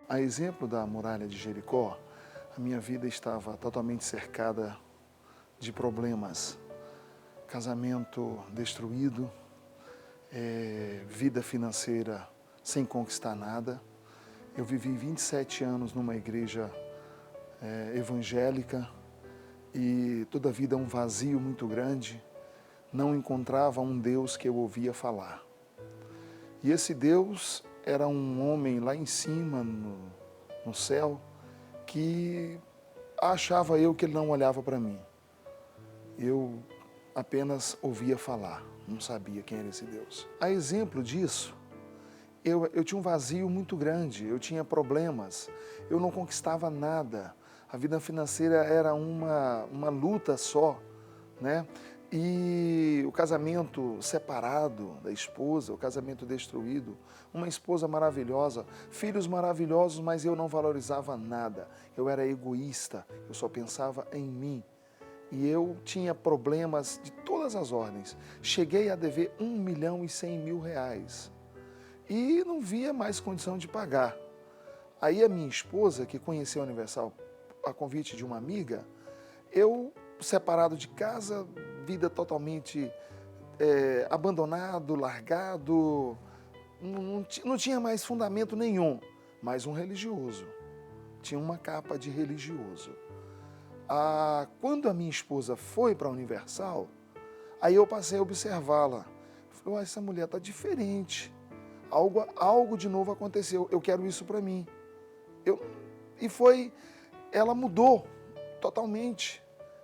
A exemplo da muralha de Jericó, a minha vida estava totalmente cercada de problemas. Casamento destruído, vida financeira sem conquistar nada. Eu vivi 27 anos numa igreja evangélica e toda a vida um vazio muito grande. Não encontrava um Deus que eu ouvia falar. E esse Deus era um homem lá em cima, no céu, que achava eu que ele não olhava para mim. Eu apenas ouvia falar, não sabia quem era esse Deus. A exemplo disso, eu tinha um vazio muito grande, eu tinha problemas, eu não conquistava nada. A vida financeira era uma luta só, né? E o casamento separado da esposa, o casamento destruído, uma esposa maravilhosa, filhos maravilhosos, mas eu não valorizava nada. Eu era egoísta, eu só pensava em mim. E eu tinha problemas de todas as ordens. Cheguei a dever R$ 1.100.000 e não via mais condição de pagar. Aí a minha esposa, que conheceu a Universal a convite de uma amiga, eu separado de casa, vida totalmente abandonado, largado, não tinha mais fundamento nenhum, mas um religioso, tinha uma capa de religioso. Quando a minha esposa foi para a Universal, aí eu passei a observá-la. Falei, essa mulher está diferente, algo de novo aconteceu, eu quero isso para mim. Ela mudou totalmente.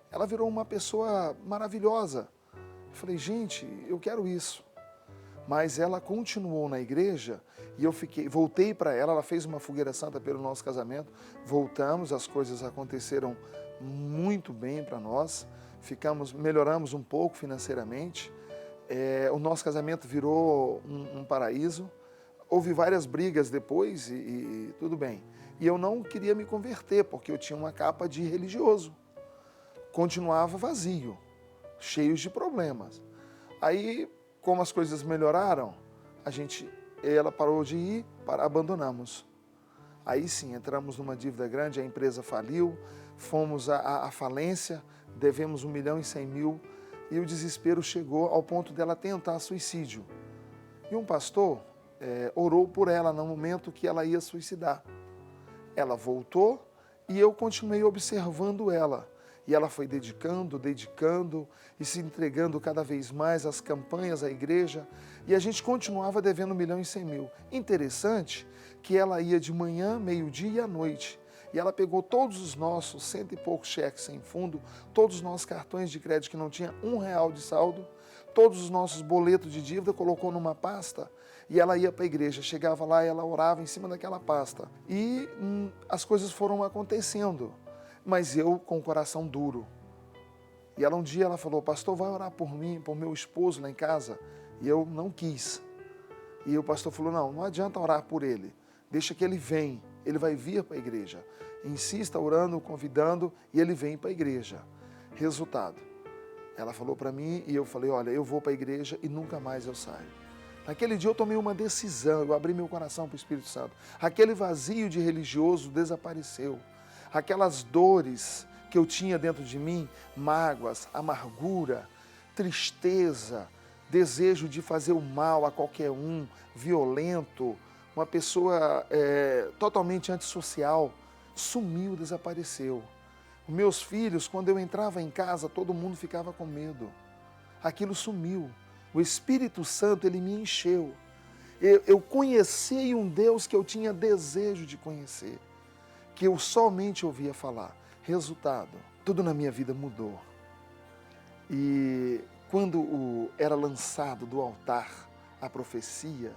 Ela virou uma pessoa maravilhosa. Eu falei, gente, eu quero isso. Mas ela continuou na igreja e voltei para ela fez uma fogueira santa pelo nosso casamento, voltamos, as coisas aconteceram muito bem para nós, melhoramos um pouco financeiramente, o nosso casamento virou um paraíso, houve várias brigas depois e tudo bem. E eu não queria me converter, porque eu tinha uma capa de religioso. Continuava vazio, cheio de problemas. Aí, como as coisas melhoraram, ela parou de ir, abandonamos. Aí sim, entramos numa dívida grande, a empresa faliu, fomos à falência, devemos R$ 1.100.000 e o desespero chegou ao ponto dela tentar suicídio. E um pastor orou por ela no momento que ela ia suicidar. Ela voltou e eu continuei observando ela. E ela foi dedicando e se entregando cada vez mais às campanhas, à igreja. E a gente continuava devendo R$ 1.100.000. Interessante que ela ia de manhã, meio-dia e à noite. E ela pegou todos os nossos 100 e poucos cheques sem fundo, todos os nossos cartões de crédito que não tinha R$ 1 de saldo, todos os nossos boletos de dívida, colocou numa pasta e ela ia para a igreja. Chegava lá e ela orava em cima daquela pasta. E as coisas foram acontecendo. Mas eu com o coração duro. E um dia ela falou, pastor, vai orar por mim, por meu esposo lá em casa? E eu não quis. E o pastor falou, não adianta orar por ele. Deixa que ele vem, ele vai vir para a igreja. Insista orando, convidando, e ele vem para a igreja. Resultado, ela falou para mim e eu falei, olha, eu vou para a igreja e nunca mais eu saio. Naquele dia eu tomei uma decisão, eu abri meu coração para o Espírito Santo. Aquele vazio de religioso desapareceu. Aquelas dores que eu tinha dentro de mim, mágoas, amargura, tristeza, desejo de fazer o mal a qualquer um, violento, uma pessoa totalmente antissocial, sumiu, desapareceu. Os meus filhos, quando eu entrava em casa, todo mundo ficava com medo. Aquilo sumiu. O Espírito Santo, ele me encheu. Eu conheci um Deus que eu tinha desejo de conhecer, que eu somente ouvia falar. Resultado, tudo na minha vida mudou. E quando era lançado do altar a profecia,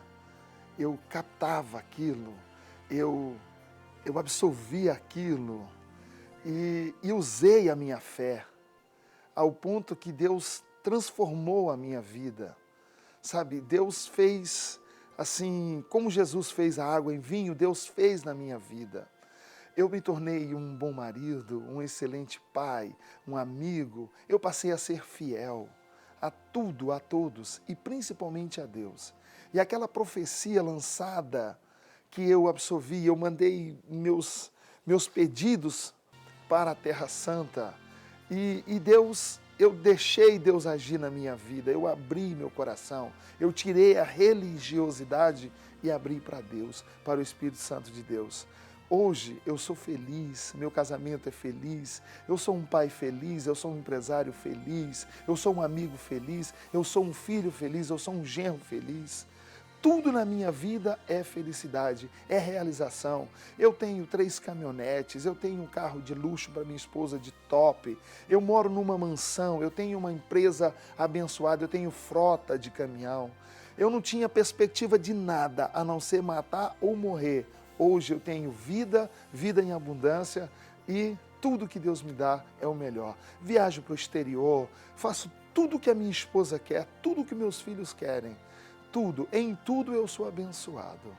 eu captava aquilo, eu absorvia aquilo e usei a minha fé ao ponto que Deus transformou a minha vida. Sabe, Deus fez assim, como Jesus fez a água em vinho, Deus fez na minha vida. Eu me tornei um bom marido, um excelente pai, um amigo. Eu passei a ser fiel a tudo, a todos e principalmente a Deus. E aquela profecia lançada que eu absorvi, eu mandei meus pedidos para a Terra Santa. E Deus, eu deixei Deus agir na minha vida, eu abri meu coração, eu tirei a religiosidade e abri para Deus, para o Espírito Santo de Deus. Hoje eu sou feliz, meu casamento é feliz, eu sou um pai feliz, eu sou um empresário feliz, eu sou um amigo feliz, eu sou um filho feliz, eu sou um genro feliz. Tudo na minha vida é felicidade, é realização. Eu tenho 3 caminhonetes, eu tenho um carro de luxo para minha esposa de top, eu moro numa mansão, eu tenho uma empresa abençoada, eu tenho frota de caminhão. Eu não tinha perspectiva de nada a não ser matar ou morrer. Hoje eu tenho vida, vida em abundância e tudo que Deus me dá é o melhor. Viajo para o exterior, faço tudo que a minha esposa quer, tudo que meus filhos querem. Tudo, em tudo eu sou abençoado.